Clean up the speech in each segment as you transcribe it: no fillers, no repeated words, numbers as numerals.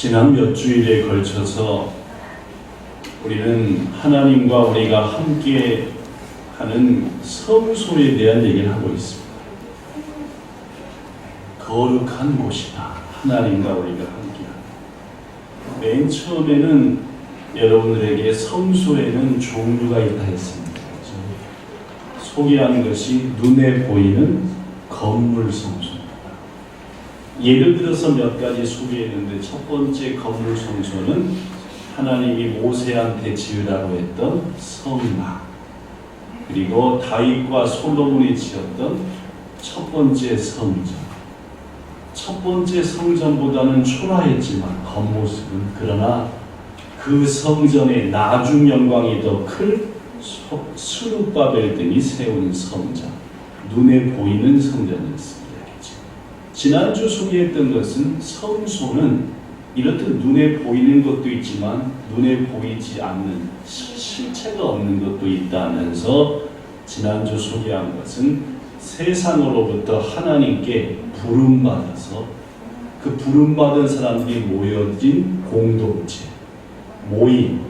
지난 몇 주일에 걸쳐서 우리는 하나님과 우리가 함께 하는 성소에 대한 얘기를 하고 있습니다. 거룩한 곳이다. 하나님과 우리가 함께하는. 맨 처음에는 여러분들에게 성소에는 종류가 있다 했습니다. 소개한 것이 눈에 보이는 건물 성소입니다. 예를 들어서 몇 가지 소개했는데, 첫 번째 건물 성소는 하나님이 모세한테 지으라고 했던 성막, 그리고 다윗과 솔로몬이 지었던 첫 번째 성전. 첫 번째 성전보다는 초라했지만 겉모습은, 그러나 그 성전의 나중 영광이 더 클 스룹바벨 등이 세운 성전, 눈에 보이는 성전이었습니다. 지난주 소개했던 것은 성소는 이렇듯 눈에 보이는 것도 있지만 눈에 보이지 않는 실체가 없는 것도 있다면서, 지난주 소개한 것은 세상으로부터 하나님께 부름받아서 그 부름받은 사람들이 모여진 공동체, 모임,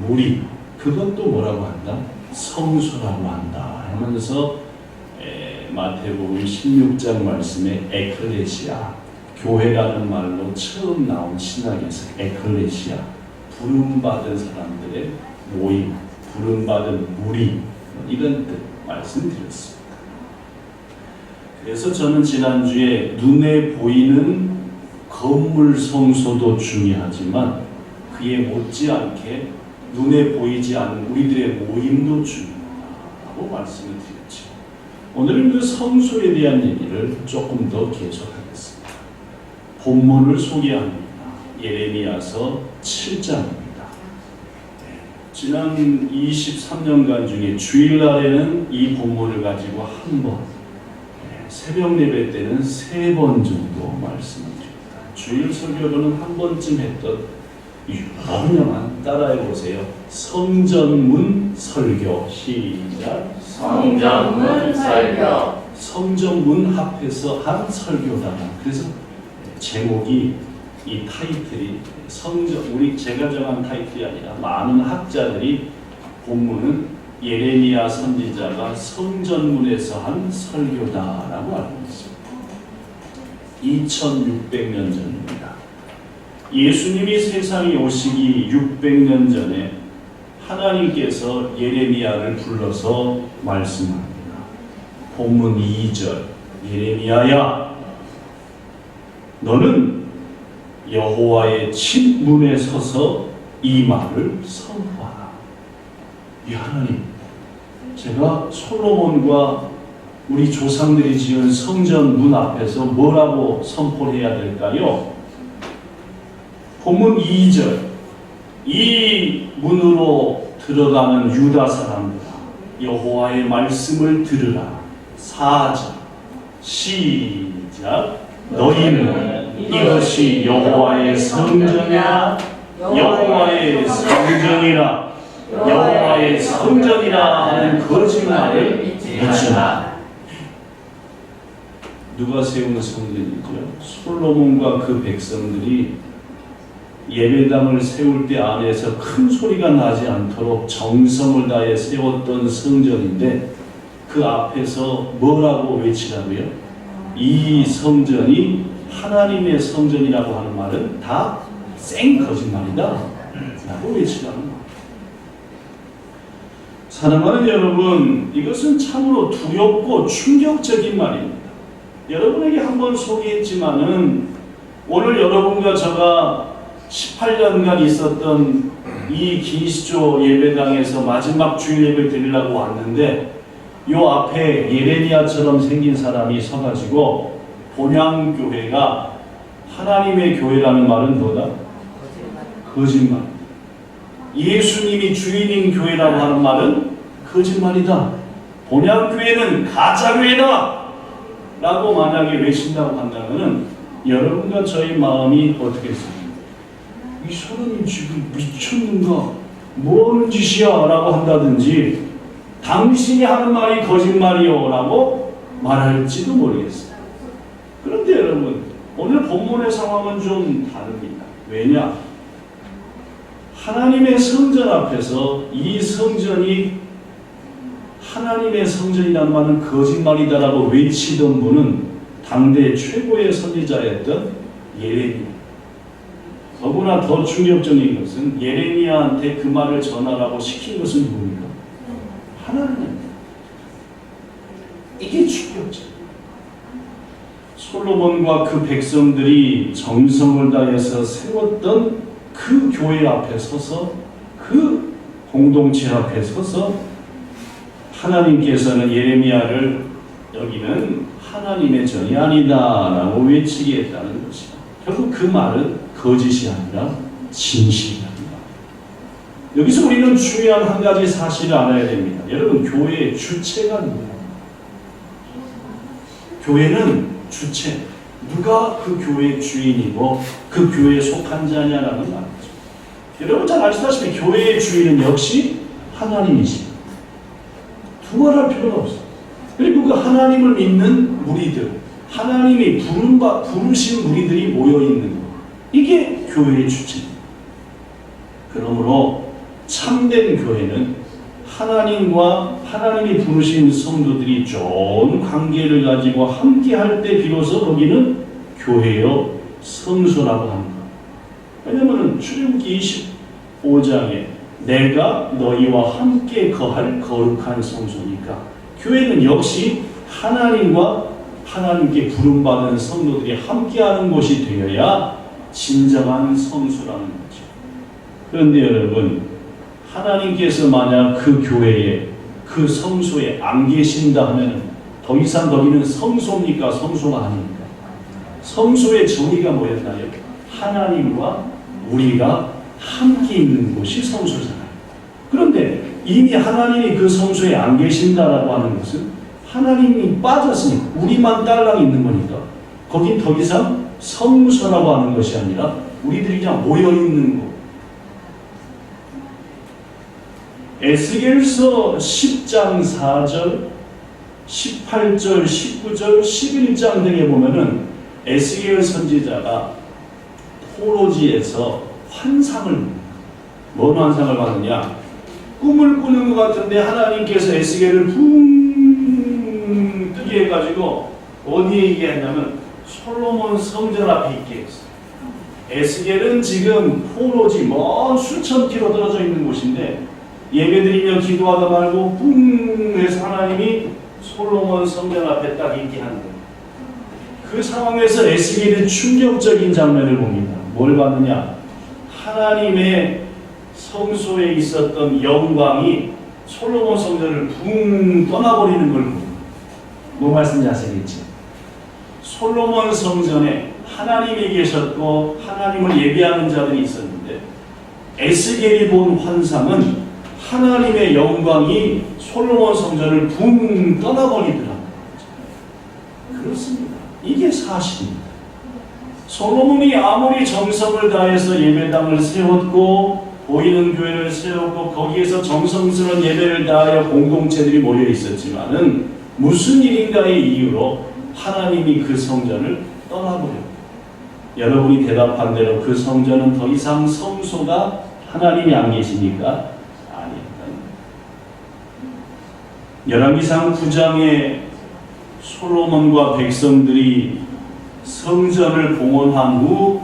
무리, 그것도 뭐라고 한다? 성소라고 한다 하면서 마태복음 16장 말씀에 에클레시아, 교회라는 말로 처음 나온 신학에서 에클레시아, 부름받은 사람들의 모임, 부름받은 무리, 이런 뜻 말씀드렸습니다. 그래서 저는 지난주에 눈에 보이는 건물 성소도 중요하지만 그에 못지않게 눈에 보이지 않는 우리들의 모임도 중요하다고 말씀을 드렸죠. 오늘은 그 성소에 대한 얘기를 조금 더 계속하겠습니다. 본문을 소개합니다. 예레미야서 7장입니다. 지난 23년간 중에 주일날에는 이 본문을 가지고 한 번, 새벽 예배 때는 3번 정도 말씀을 드립니다. 주일 설교로는 한 번쯤 했던 유명한, 따라해 보세요. 성전문 설교. 시작. 성전문 설교. 성전문 앞에서 한 설교다. 그래서 제목이, 이 타이틀이 성전, 제가 정한 타이틀이 아니라 많은 학자들이 본문은 예레미야 선지자가 성전문에서 한 설교다라고 알고 있습니다. 2600년 전입니다. 예수님이 세상에 오시기 600년 전에 하나님께서 예레미야를 불러서 말씀합니다. 본문 2절, 예레미야야, 너는 여호와의 칩문에 서서 이 말을 선포하라. 이 하나님, 제가 솔로몬과 우리 조상들이 지은 성전 문 앞에서 뭐라고 선포해야 될까요? 본문 2절, 이 문으로 들어가는 유다 사람들아, 여호와의 말씀을 들으라. 4절, 시작. 너희는 이것이 여호와의 성전이라, 여호와의 성전이라, 여호와의 성전이라 하는 거짓말을 믿지마. 누가 세운 성전이죠? 솔로몬과 그 백성들이 예배당을 세울 때 안에서 큰 소리가 나지 않도록 정성을 다해 세웠던 성전인데, 그 앞에서 뭐라고 외치라고요? 이 성전이 하나님의 성전이라고 하는 말은 다 생 거짓말이다 라고 외치라는 거예요. 사랑하는 여러분, 이것은 참으로 두렵고 충격적인 말입니다. 여러분에게 한번 소개했지만은, 오늘 여러분과 저가 18년간 있었던 이 기시조 예배당에서 마지막 주일 예배 드리려고 왔는데, 요 앞에 예레미야처럼 생긴 사람이 서가지고 본향교회가 하나님의 교회라는 말은 뭐다? 거짓말. 예수님이 주인인 교회라고 하는 말은 거짓말이다. 본향교회는 가짜교회다 라고 만약에 외친다고 한다면 여러분과 저희 마음이 어떻게 했습니까? 이 사람이 지금 미쳤는가? 뭐 하는 짓이야? 라고 한다든지, 당신이 하는 말이 거짓말이요 라고 말할지도 모르겠어요. 그런데 여러분, 오늘 본문의 상황은 좀 다릅니다. 왜냐? 하나님의 성전 앞에서 이 성전이 하나님의 성전이라는 말은 거짓말이다라고 외치던 분은 당대 최고의 선지자였던 예레미야. 더구나 더 충격적인 것은 예레미야한테 그 말을 전하라고 시킨 것은 누굽니까? 하나님. 이게 충격적. 솔로몬과 그 백성들이 정성을 다해서 세웠던 그 교회 앞에 서서, 그 공동체 앞에 서서 하나님께서는 예레미야를 여기는 하나님의 전이 아니다라고 외치게 했다는 것이다. 결국 그 말은 거짓이 아니라 진실이다. 여기서 우리는 중요한 한 가지 사실을 알아야 됩니다. 여러분, 교회의 주체가 누구예요? 교회는 주체. 누가 그 교회의 주인이고 그 교회에 속한 자냐라는 말이죠. 여러분 잘 아시다시피 교회의 주인은 역시 하나님이십니다. 두말할 필요가 없어요. 그리고 그 하나님을 믿는 무리들, 하나님이 부르신 무리들이 모여있는 것, 이게 교회의 주체입니다. 그러므로 참된 교회는 하나님과 하나님이 부르신 성도들이 좋은 관계를 가지고 함께 할 때 비로소 거기는 교회요 성소라고 합니다. 왜냐하면 출애굽기 25장에 내가 너희와 함께 거할 거룩한 성소니까 교회는 역시 하나님과 하나님께 부름받은 성도들이 함께하는 곳이 되어야 진정한 성소라는 거죠. 그런데 여러분, 하나님께서 만약 그 교회에, 그 성소에 안 계신다 하면 더 이상 거기는 성소입니까? 성소가 아닙니까? 성소의 정의가 뭐였나요? 하나님과 우리가 함께 있는 곳이 성소잖아요. 그런데 이미 하나님이 그 성소에 안 계신다라고 하는 것은 하나님이 빠졌으니까 우리만 딸랑 있는 거니까 거긴 더 이상 성소라고 하는 것이 아니라 우리들이 그냥 모여있는 곳. 에스겔서 10장 4절, 18절, 19절, 11장 등에 보면은 에스겔 선지자가 포로지에서 환상을, 뭔 환상을 받느냐? 꿈을 꾸는 것 같은데 하나님께서 에스겔을 붕 뜨게 해가지고 어디에 있게 했냐면 솔로몬 성전 앞에 있게 했어요. 에스겔은 지금 포로지 먼 수천 킬로 떨어져 있는 곳인데 예배드리며 기도하다 말고 뿡 해서 하나님이 솔로몬 성전 앞에 딱 있게 하는 거예요. 그 상황에서 에스겔은 충격적인 장면을 봅니다. 뭘 봤느냐? 하나님의 성소에 있었던 영광이 솔로몬 성전을 붕 떠나버리는 걸 봅니다. 뭐 말씀인지 아시겠죠? 솔로몬 성전에 하나님이 계셨고 하나님을 예배하는 자들이 있었는데 에스겔이 본 환상은 하나님의 영광이 솔로몬 성전을 붕 떠나버리더라고요. 그렇습니다. 이게 사실입니다. 솔로몬이 아무리 정성을 다해서 예배당을 세웠고 보이는 교회를 세웠고 거기에서 정성스러운 예배를 다하여 공동체들이 모여 있었지만은 무슨 일인가의 이유로 하나님이 그 성전을 떠나버렸고 여러분이 대답한 대로 그 성전은 더 이상 성소가 하나님이 안 계시니까 열왕기상 9장에 솔로몬과 백성들이 성전을 봉헌한 후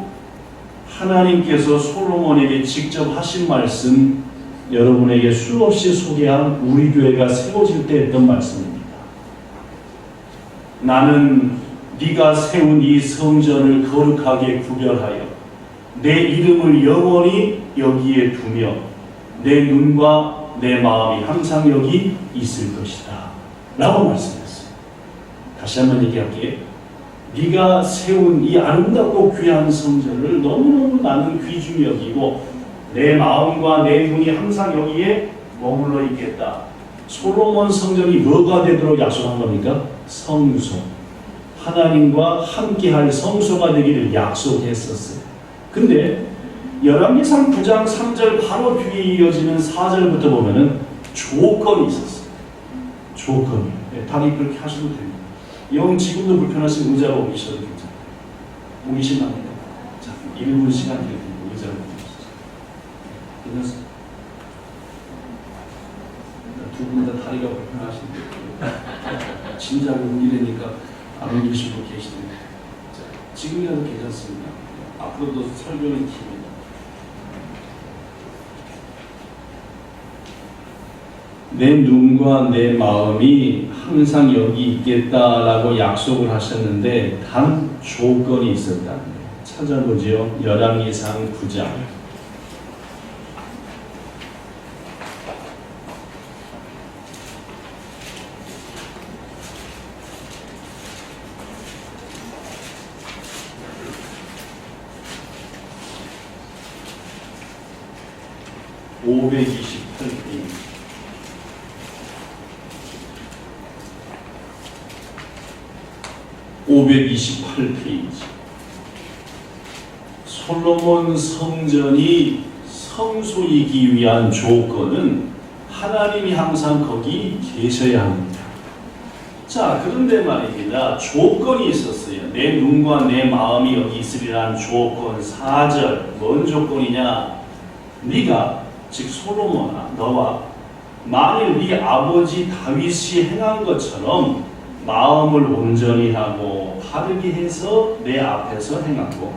하나님께서 솔로몬에게 직접 하신 말씀, 여러분에게 수없이 소개한 우리 교회가 세워질 때 했던 말씀입니다. 나는 네가 세운 이 성전을 거룩하게 구별하여 내 이름을 영원히 여기에 두며 내 눈과 내 마음이 항상 여기 있을 것이다 라고 말씀했어요. 다시 한번 얘기할게요. 네가 세운 이 아름답고 귀한 성전을 너무너무 나는 귀중히 여기고 내 마음과 내 눈이 항상 여기에 머물러 있겠다. 솔로몬 성전이 뭐가 되도록 약속한 겁니까? 성소. 하나님과 함께할 성소가 되기를 약속했었어요. 근데 열왕기상 9장 3절 바로 뒤에 이어지는 4절부터 보면은 조건이 있었어요. 조건이. 다리 그렇게 하셔도 됩니다. 영 지금도 불편하신 의자로 오기셔도 괜찮아요. 오기시면 합니다. 자, 1분 시간 드리고요. 괜찮습니다. 두 분 다 다리가 불편하신데 진작 옮기려니까 안 옮기시고 계시는데 지금이라도 괜찮습니다. 앞으로도 설교는 깁니다. 내 눈과 내 마음이 항상 여기 있겠다라고 약속을 하셨는데 단 조건이 있었다. 찾아보죠. 열왕기상 9장. (528페이지) 솔로몬 성전이 성소이기 위한 조건은 하나님이 항상 거기 계셔야 합니다. 자, 그런데 말입니다. 조건이 있었어요. 내 눈과 내 마음이 여기 있으리라는 조건 4절. 뭔 조건이냐? 네가 즉 솔로몬아 너와 만일 네 아버지 다윗이 행한 것처럼 마음을 온전히 하고 바르게 해서 내 앞에서 행하고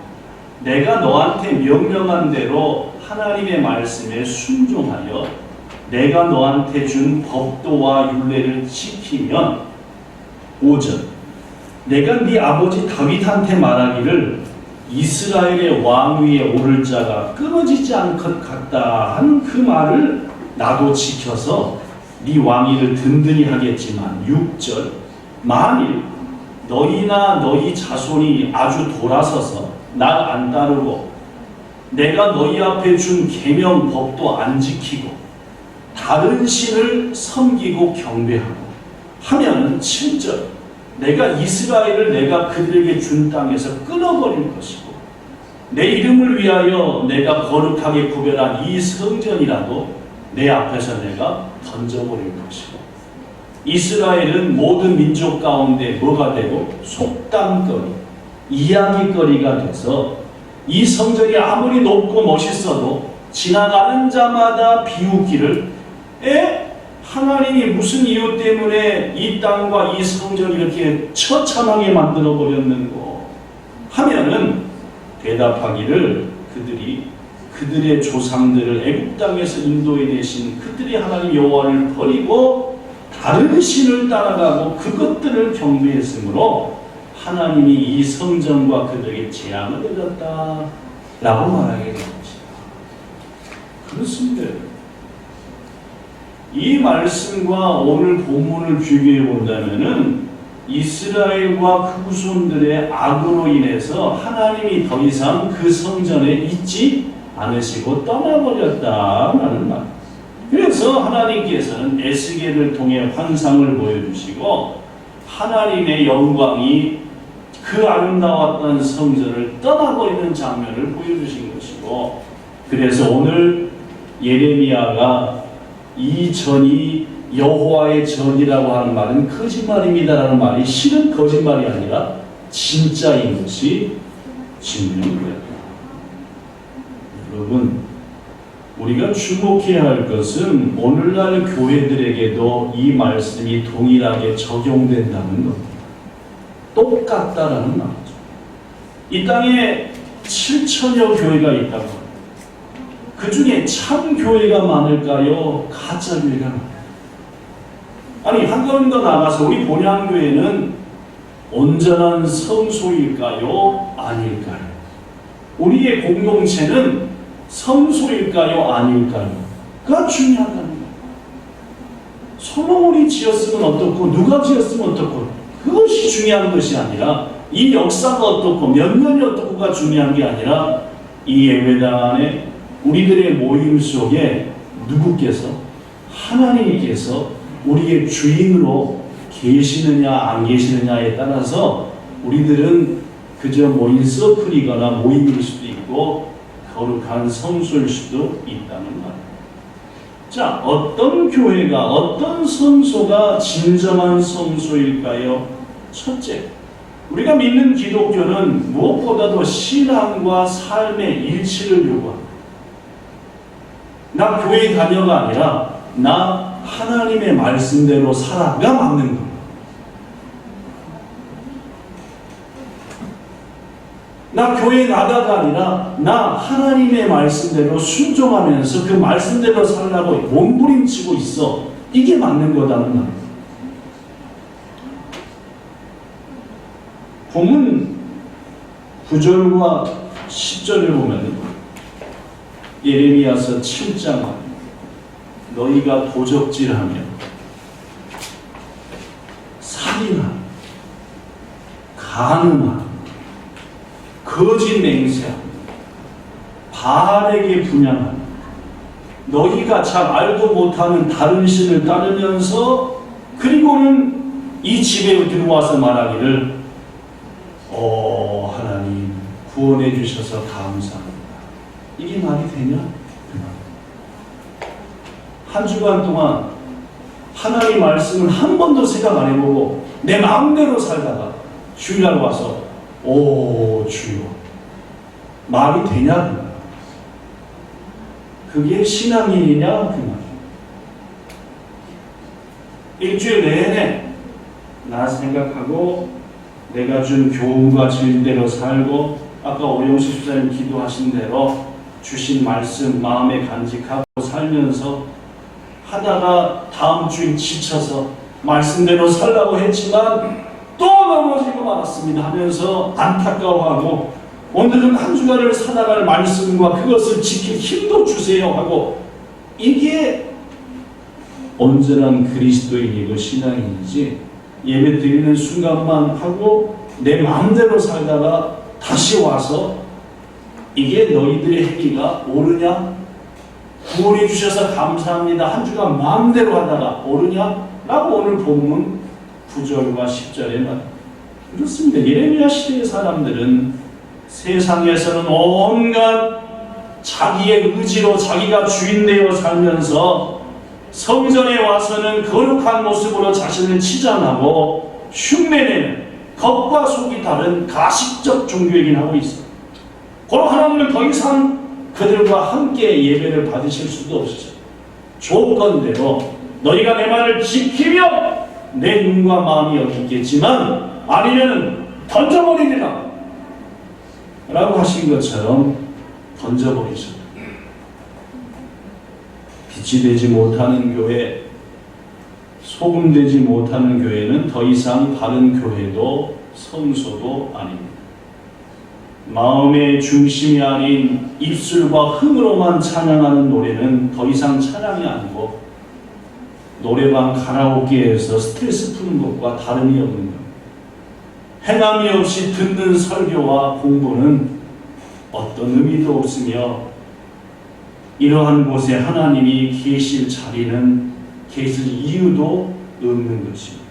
내가 너한테 명령한 대로 하나님의 말씀에 순종하여 내가 너한테 준 법도와 율례를 지키면 5절 내가 네 아버지 다윗한테 말하기를 이스라엘의 왕 위에 오를 자가 끊어지지 않것 같다 하는 그 말을 나도 지켜서 네 왕위를 든든히 하겠지만 6절 만일 너희나 너희 자손이 아주 돌아서서 날 안 따르고 내가 너희 앞에 준 계명 법도 안 지키고 다른 신을 섬기고 경배하고 하면은 7절 내가 이스라엘을 내가 그들에게 준 땅에서 끊어버릴 것이고 내 이름을 위하여 내가 거룩하게 구별한 이 성전이라도 내 앞에서 내가 던져버릴 것이고 이스라엘은 모든 민족 가운데 뭐가 되고 속담거리, 이야기거리가 돼서 이 성전이 아무리 높고 멋있어도 지나가는 자마다 비웃기를 하나님이 무슨 이유 때문에 이 땅과 이 성전을 이렇게 처참하게 만들어 버렸는고 하면은 대답하기를 그들이 그들의 조상들을 애굽 땅에서 인도해 내신 그들의 하나님 여호와를 버리고 다른 신을 따라가고 그것들을 경배했으므로 하나님이 이 성전과 그들에게 재앙을 내렸다 라고 말하게 된 것이다. 그렇습니다. 이 말씀과 오늘 본문을 비교해 본다면은 이스라엘과 그 후손들의 악으로 인해서 하나님이 더 이상 그 성전에 있지 않으시고 떠나버렸다라는 말. 그래서 하나님께서는 에스겔을 통해 환상을 보여주시고 하나님의 영광이 그 아름다웠던 성전을 떠나버리는 장면을 보여주신 것이고 그래서 오늘 예레미야가 이 전이 여호와의 전이라고 하는 말은 거짓말입니다라는 말이 실은 거짓말이 아니라 진짜인 것이 증명되었다. 여러분, 우리가 주목해야 할 것은 오늘날 교회들에게도 이 말씀이 동일하게 적용된다는 겁니다. 똑같다라는 말이죠. 이 땅에 7천여 교회가 있다고 합니다. 그 중에 참 교회가 많을까요? 가짜 교회가 많을까요? 아니, 한 걸음 더 나가서 우리 본향교회는 온전한 성소일까요? 아닐까요? 우리의 공동체는 성소일까요? 아닐까요? 가 중요하다는 거예요. 솔로몬이 지었으면 어떻고 누가 지었으면 어떻고 그것이 중요한 것이 아니라 이 역사가 어떻고 몇 년이 어떻고가 중요한 게 아니라 이 예배당 안에 우리들의 모임 속에 누구께서 하나님께서 우리의 주인으로 계시느냐 안 계시느냐에 따라서 우리들은 그저 모인 서클이거나 모임일 수도 있고 거룩한 성소일 수도 있다는 말입니다. 자, 어떤 교회가 어떤 성소가 진정한 성소일까요? 첫째, 우리가 믿는 기독교는 무엇보다도 신앙과 삶의 일치를 요구합니다. 나 교회 다녀가 아니라 나 하나님의 말씀대로 살아가 맞는 겁니다. 나 교회 나가가 아니라 나 하나님의 말씀대로 순종하면서 그 말씀대로 살라고 몸부림치고 있어. 이게 맞는 거다는 말. 본문 9절과 10절을 보면 예레미야서 7장 너희가 도적질하며 살인하며 간음하며 거짓 맹세하며 바알에게 분향하며 너희가 잘 알도 못하는 다른 신을 따르면서 그리고는 이 집에 들어와서 말하기를 하나님 구원해 주셔서 감사합니다. 이게 말이 되냐? 한 주간 동안 하나님 말씀을 한 번도 생각 안 해보고 내 마음대로 살다가 주일날 와서 주여 말이 되냐? 그게 신앙인이냐? 그 말. 일주일 내내 나 생각하고 내가 준 교훈과 진리대로 살고 아까 오영식 수사님 기도하신 대로 주신 말씀 마음에 간직하고 살면서 하다가 다음 주에 지쳐서 말씀대로 살라고 했지만 또 넘어지고 말았습니다 하면서 안타까워하고 오늘은 한 주간을 살아갈 말씀과 그것을 지킬 힘도 주세요 하고 이게 온전한 그리스도인이고 신앙인이지 예배 드리는 순간만 하고 내 마음대로 살다가 다시 와서 이게 너희들의 행위가 옳으냐? 구원해 주셔서 감사합니다. 한 주간 마음대로 하다가 옳으냐? 라고 오늘 본문 9절과 10절에 말. 그렇습니다. 예레미야 시대의 사람들은 세상에서는 온갖 자기의 의지로 자기가 주인 되어 살면서 성전에 와서는 거룩한 모습으로 자신을 치장하고 흉내내는 겉과 속이 다른 가식적 종교이긴 하고 있어요. 그럼 하나님은 더 이상 그들과 함께 예배를 받으실 수도 없으죠. 조건대로 너희가 내 말을 지키며 내 눈과 마음이 어둡겠지만 아니면 던져버리리라 라고 하신 것처럼 던져버리셨다. 빛이 되지 못하는 교회, 소금 되지 못하는 교회는 더 이상 바른 교회도 성소도 아닙니다. 마음의 중심이 아닌 입술과 흥으로만 찬양하는 노래는 더 이상 찬양이 아니고 노래방 카라오케에서 스트레스 푸는 것과 다름이 없는 겁니다. 행함이 없이 듣는 설교와 공부는 어떤 의미도 없으며 이러한 곳에 하나님이 계실 자리는 계실 이유도 없는 것입니다.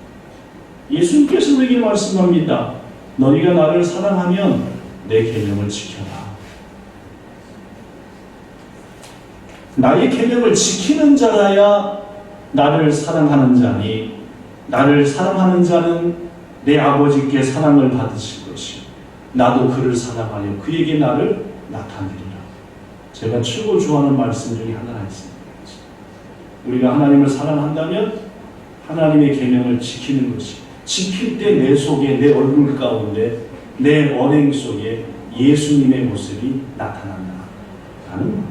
예수님께서 우리에게 말씀합니다. 너희가 나를 사랑하면 내 계명을 지켜라. 나의 계명을 지키는 자라야 나를 사랑하는 자니 나를 사랑하는 자는 내 아버지께 사랑을 받으실 것이요 나도 그를 사랑하여 그에게 나를 나타내리라. 제가 최고 좋아하는 말씀 중에 하나가 있습니다. 우리가 하나님을 사랑한다면 하나님의 계명을 지키는 것이 지킬 때 내 속에 내 얼굴 가운데 내 언행 속에 예수님의 모습이 나타난다 라는 것.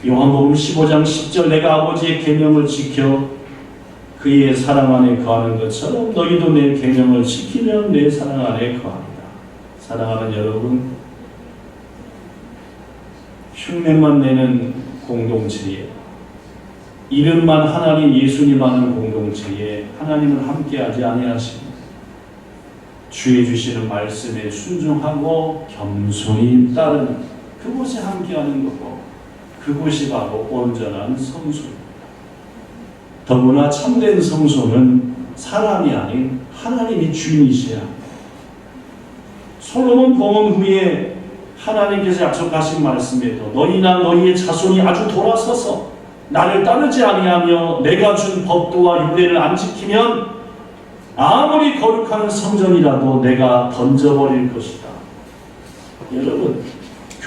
요한복음 15장 10절 내가 아버지의 계명을 지켜 그의 사랑 안에 거하는 것처럼 너희도 내 계명을 지키면 내 사랑 안에 거합니다. 사랑하는 여러분, 흉내만 내는 공동체에 이름만 하나님 예수님 하는 공동체에 하나님은 함께하지 아니하십니다. 주의 주시는 말씀에 순종하고 겸손히 따르는 그곳에 함께하는 거고 그곳이 바로 온전한 성소입니다. 더구나 참된 성소는 사람이 아닌 하나님이 주인이셔야 합니다. 솔로몬 봉헌 후에 하나님께서 약속하신 말씀에도 너희나 너희의 자손이 아주 돌아서서 나를 따르지 아니하며 내가 준 법도와 율례를 안 지키면 아무리 거룩한 성전이라도 내가 던져버릴 것이다. 여러분,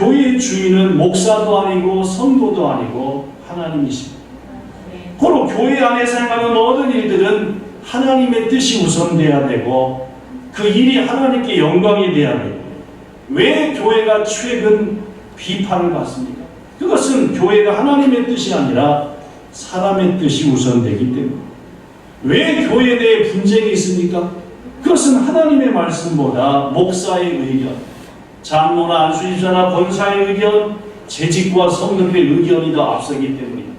교회의 주인은 목사도 아니고 성도도 아니고 하나님이십니다. 고로 교회 안에서 행하는 모든 일들은 하나님의 뜻이 우선돼야 되고 그 일이 하나님께 영광이 돼야 되고, 왜 교회가 최근 비판을 받습니까? 그것은 교회가 하나님의 뜻이 아니라 사람의 뜻이 우선되기 때문에. 왜 교회에 대해 분쟁이 있습니까? 그것은 하나님의 말씀보다 목사의 의견, 장로나 안수집사나 권사의 의견, 재직과 성도의 의견이 더 앞서기 때문입니다.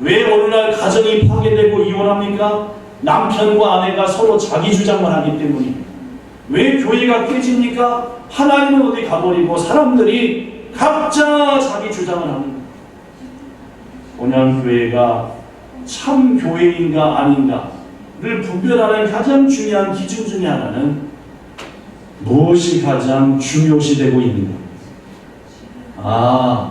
왜 오늘날 가정이 파괴되고 이혼합니까? 남편과 아내가 서로 자기 주장만 하기 때문입니다. 왜 교회가 깨집니까? 하나님은 어디 가버리고 사람들이 각자 자기 주장을 하는 거예요. 본향교회가 참 교회인가 아닌가를 분별하는 가장 중요한 기준 중에 하나는 무엇이 가장 중요시되고 있는가?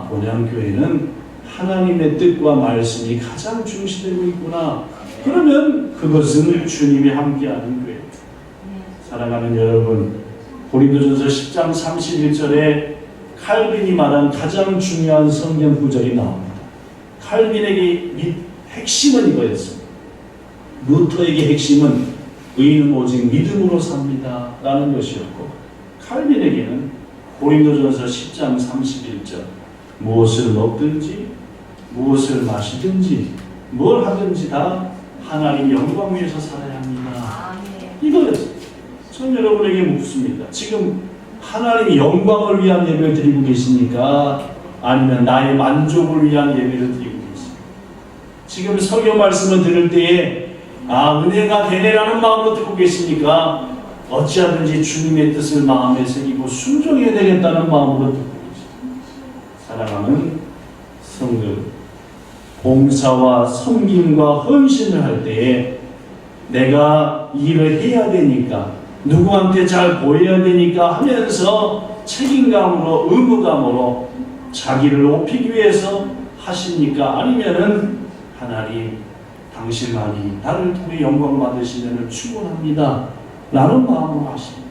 본향교회는 하나님의 뜻과 말씀이 가장 중시되고 있구나. 그러면 그것은 주님이 함께하는 교회. 사랑하는 여러분, 고린도전서 10장 31절에 칼빈이 말한 가장 중요한 성경 구절이 나옵니다. 칼빈에게 핵심은 이거였습니다. 루터에게 핵심은 의인은 오직 믿음으로 삽니다 라는 것이었고, 칼빈에게는 고린도전서 10장 31절 무엇을 먹든지 무엇을 마시든지 뭘 하든지 다 하나님 영광 위해서 살아야 합니다. 이거였어요. 전 여러분에게 묻습니다. 지금 하나님 영광을 위한 예배를 드리고 계십니까? 아니면 나의 만족을 위한 예배를 드리고 계십니까? 지금 설교 말씀을 들을 때에 은혜가 되네라는 마음으로 듣고 계십니까? 어찌하든지 주님의 뜻을 마음에 새기고 순종해야 되겠다는 마음으로 듣고 계십니까? 사랑하는 성도, 봉사와 섬김과 헌신을 할 때에 내가 일을 해야 되니까, 누구한테 잘 보여야 되니까 하면서 책임감으로, 의무감으로 자기를 높이기 위해서 하십니까? 아니면은 하나님, 당신만이 나를 통해 영광 받으시면 충분합니다 라는 마음으로 하십니다.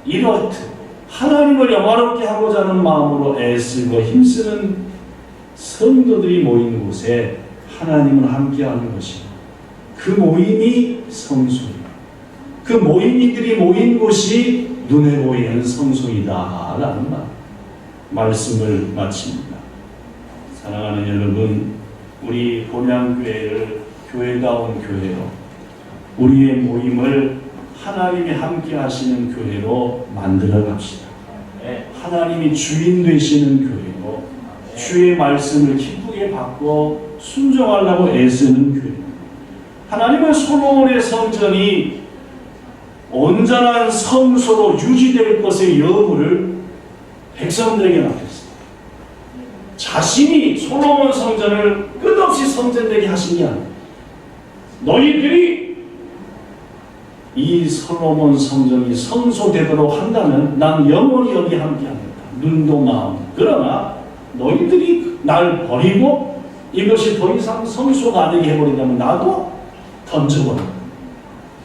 이렇듯 하나님을 영화롭게 하고자 하는 마음으로 애쓰고 힘쓰는 성도들이 모인 곳에 하나님은 함께하는 것입니다. 그 모임이 성소입니다. 그 모임이들이 모인 곳이 눈에 보이는 성소이다 라는 말씀을 마칩니다. 사랑하는 여러분, 우리 본향교회를 교회다운 교회로, 우리의 모임을 하나님이 함께 하시는 교회로 만들어 갑시다. 하나님이 주인 되시는 교회로 주의 말씀을 기쁘게 받고 순종하려고 애쓰는 교회. 하나님은 솔로몬의 성전이 온전한 성소로 유지될 것의 여부를 백성들에게 맡겼습니다. 자신이 솔로몬 성전을 끝없이 성전되게 하신 게 아니에요. 너희들이 이 솔로몬 성전이 성소되도록 한다면 난 영원히 여기 함께하겠다. 눈도 마음. 그러나 너희들이 날 버리고 이것이 더 이상 성소가 아니게 해버린다면 나도 던져버려.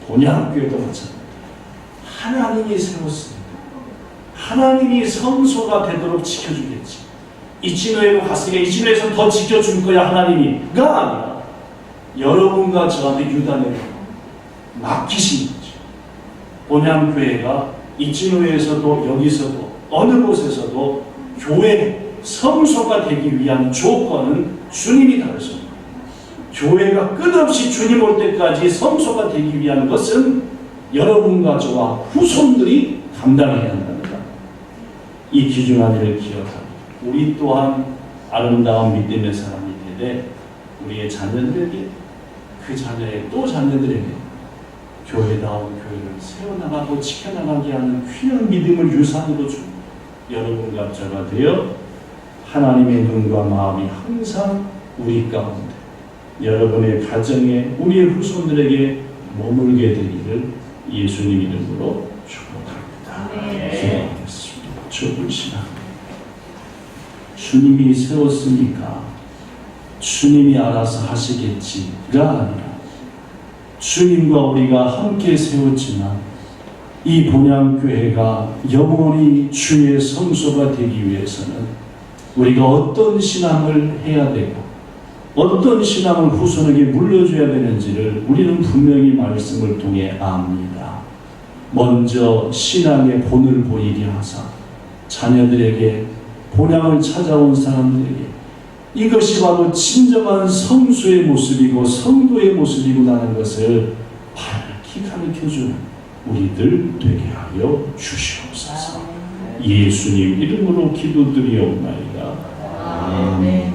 본향교회도 마찬가지입니다. 하나님이 세웠습니다. 하나님이 성소가 되도록 지켜주겠지. 이진호에로 갔으니까 이진호에서 더 지켜줄 거야 하나님이가 아니라 여러분과 저한테 유단을 맡기신 거죠. 본향교회가 이진호에서도 여기서도 어느 곳에서도 교회 성소가 되기 위한 조건은 주님이 다르십니다. 교회가 끝없이 주님 올 때까지 성소가 되기 위한 것은 여러분과 저와 후손들이 감당해야 한답니다. 이 기준 하나를 기억하고 우리 또한 아름다운 믿음의 사람이 되되 우리의 자녀들에게, 그 자녀의 또 자녀들에게 교회다운 교회를 세워나가고 지켜나가게 하는 귀한 믿음을 유산으로 주고 여러분과 저가 되어 하나님의 눈과 마음이 항상 우리 가운데, 여러분의 가정에, 우리의 후손들에게 머물게 되기를 예수님 이름으로 축복합니다. 기도하겠습니다. 주님이시라, 주님이 세웠으니까 주님이 알아서 하시겠지가 아니라 주님과 우리가 함께 세웠지만 이 본향교회가 영원히 주의 성소가 되기 위해서는 우리가 어떤 신앙을 해야 되고 어떤 신앙을 후손에게 물려줘야 되는지를 우리는 분명히 말씀을 통해 압니다. 먼저 신앙의 본을 보이게 하사 자녀들에게 본향을 찾아온 사람들에게 이것이 바로 진정한 성수의 모습이고 성도의 모습이구나라는 것을 밝히 가르쳐주는 우리들 되게 하여 주시옵소서. 예수님 이름으로 기도드리옵나이다. 아멘.